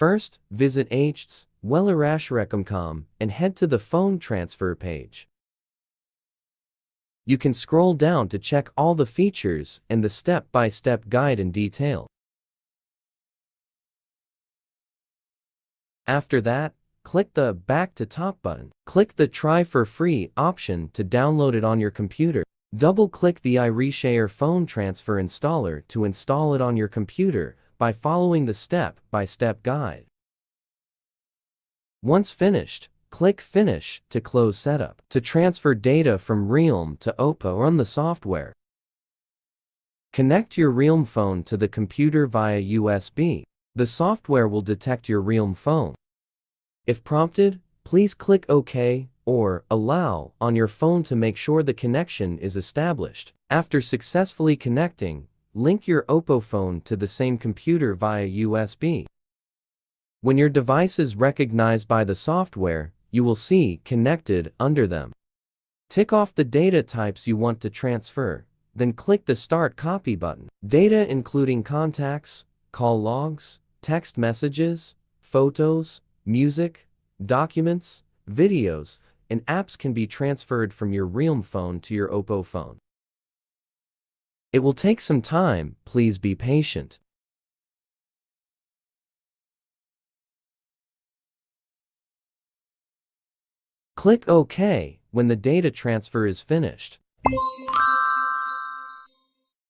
First, visit iReaShare.com and head to the phone transfer page. You can scroll down to check all the features and the step-by-step guide in detail. After that, click the Back to Top button. Click the Try for Free option to download it on your computer. Double-click the iReaShare phone transfer installer to install it on your computer by following the step-by-step guide. Once finished, click Finish to close setup. To transfer data from realme to OPPO, run the software. Connect your realme phone to the computer via USB. The software will detect your realme phone. If prompted, please click OK or Allow on your phone to make sure the connection is established. After successfully connecting, link your OPPO phone to the same computer via USB. When your device is recognized by the software, you will see Connected under them. Tick off the data types you want to transfer, then click the Start Copy button. Data including contacts, call logs, text messages, photos, music, documents, videos, and apps can be transferred from your realme phone to your OPPO phone. It will take some time, please be patient. Click OK when the data transfer is finished.